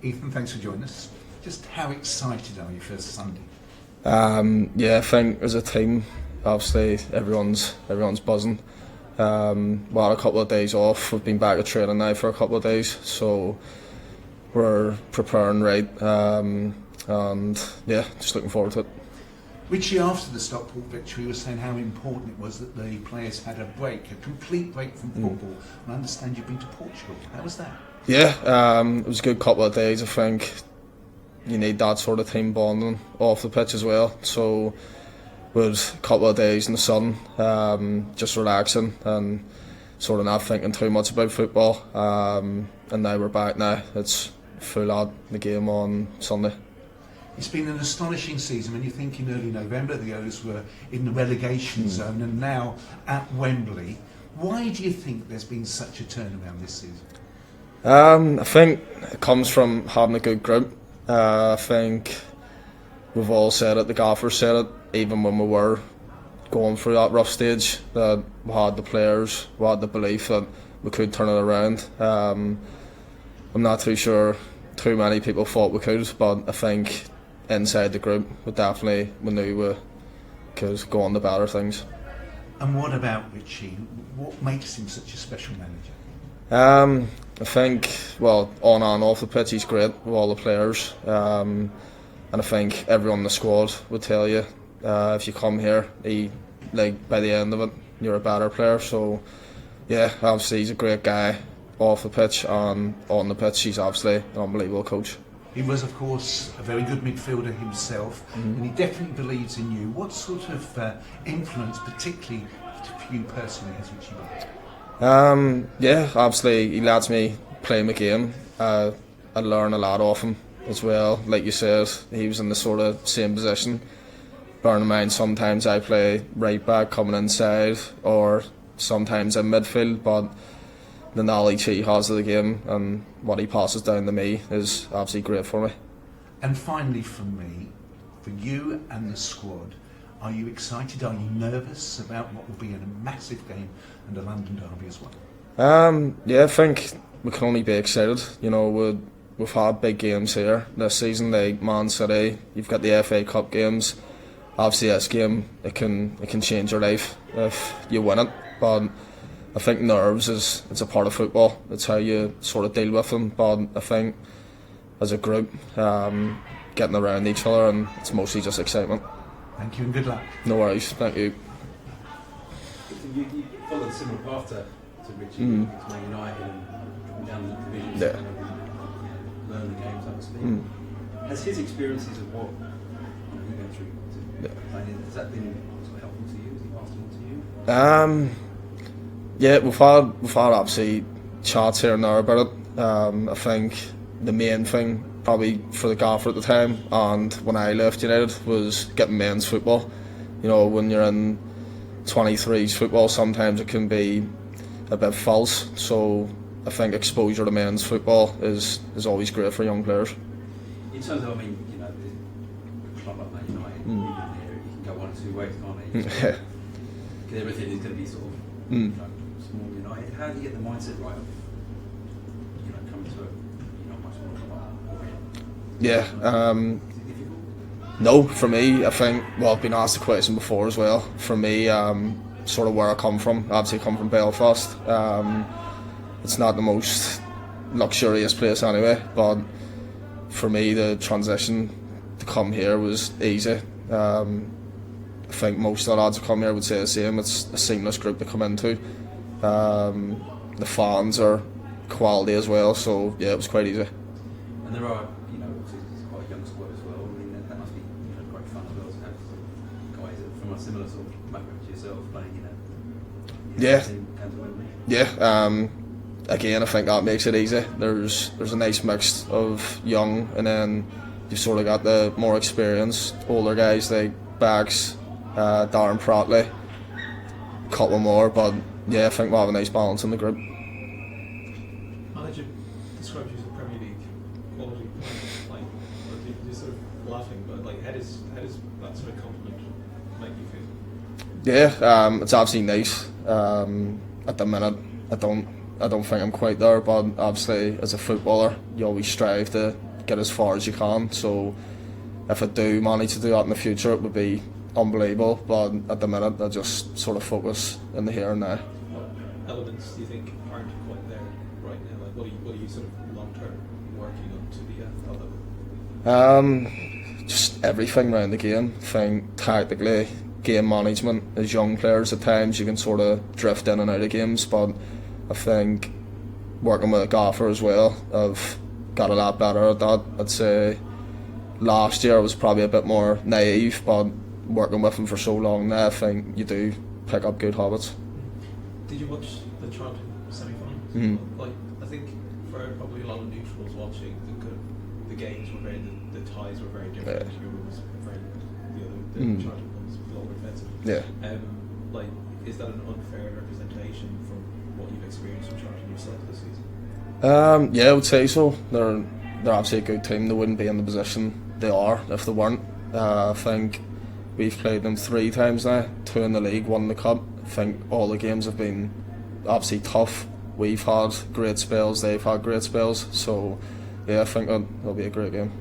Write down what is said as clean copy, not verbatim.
Ethan, thanks for joining us. Just how excited are you for Sunday? I think as a team, obviously everyone's buzzing. We had a couple of days off. We've been back at training now for a couple of days, so we're preparing right. Just looking forward to it. Richie, after the Stockport victory, was saying how important it was that the players had a break, a complete break from football. And I understand you've been to Portugal. How was that? Yeah, it was a good couple of days. I think you need that sort of team bonding off the pitch as well. So with a couple of days in the sun, just relaxing and sort of not thinking too much about football. And now we're back now. It's full out the game on Sunday. It's been an astonishing season. When you think in early November the O's were in the relegation zone and now at Wembley. Why do you think there's been such a turnaround this season? I think it comes from having a good group. I think we've all said it, the gaffer said it, even when we were going through that rough stage, that we had the players, we had the belief that we could turn it around. I'm not too sure too many people thought we could, but I think inside the group we knew we could go on to better things. And what about Richie? What makes him such a special manager? I think, on and off the pitch he's great with all the players, and I think everyone in the squad would tell you if you come here, by the end of it you're a better player. So yeah, obviously he's a great guy off the pitch, and on the pitch he's obviously an unbelievable coach. He was, of course, a very good midfielder himself, and he definitely believes in you. What sort of influence, particularly for you personally, has Richie got? Obviously he lets me play my game. I learn a lot off him as well. Like you said, he was in the sort of same position. Bearing in mind, sometimes I play right back coming inside, or sometimes in midfield, but the knowledge he has of the game and what he passes down to me is absolutely great for me. And finally from me, for you and the squad, are you excited? Are you nervous about what will be a massive game and a London derby as well? I think we can only be excited. You know, we've had big games here this season, like Man City. You've got the FA Cup games. Obviously, this game it can change your life if you win it. But I think nerves it's a part of football. It's how you sort of deal with them. But I think as a group, getting around each other, and it's mostly just excitement. Thank you and good luck. No worries, thank you. You followed a similar path to Richie, to Man United and down the divisions, and learn the game, so to speak. Has his experiences of what he went through playing, has that been sort of helpful to you? Has he passed on to you? We've had obviously chats here and there about it. I think the main thing probably for the gaffer at the time, and when I left United, was getting men's football. You know, when you're in 23s football, sometimes it can be a bit false. So I think exposure to men's football is always great for young players. In terms of, the club like Man United, you've been there, you can go one or two ways, can't it? Because everything is going to be sort of small United. How do you get the mindset right of coming to a much more club? No, for me, I think, I've been asked the question before as well. For me, sort of where I come from, obviously I come from Belfast. It's not the most luxurious place anyway, but for me the transition to come here was easy. I think most of the lads who come here would say the same. It's a seamless group to come into. The fans are quality as well, so yeah, it was quite easy. And there are, it's quite a young squad as well. That must be quite fun as well to have guys from a similar sort of background to yourself playing Again, I think that makes it easy. There's a nice mix of young, and then you've sort of got the more experienced older guys like Bags, Darren Pratley, a couple more, but yeah, I think we'll have a nice balance in the group. Manager describes you as a Premier League quality player. You're sort of laughing, but how does that sort of compliment make you feel? Yeah, it's absolutely nice. At the minute, I don't think I'm quite there, but obviously as a footballer, you always strive to get as far as you can. So if I do manage to do that in the future, it would be unbelievable. But at the minute, I just sort of focus in the here and now. What elements do you think aren't quite there right now? Like, what are you sort of long-term working on to be at that level? Just everything around the game. I think tactically, game management. As young players, at times you can sort of drift in and out of games, but I think working with a gaffer as well, I've got a lot better at that. I'd say last year I was probably a bit more naive, but working with him for so long now, I think you do pick up good habits. Did you watch the Toronto semi-finals? Mm-hmm. Like, I think for probably a lot of neutrals watching, the games were very, the ties were very different. Yeah. Euro was very, the Toronto one was a lot more defensive. Yeah. Like, is that an unfair representation from what you've experienced from Toronto yourself this season? Yeah, I would say so. They're absolutely a good team. They wouldn't be in the position they are if they weren't. I think we've played them 3 times now, 2 in the league, 1 in the cup. I think all the games have been absolutely tough. We've had great spells, they've had great spells. So yeah, I think that'll be a great game.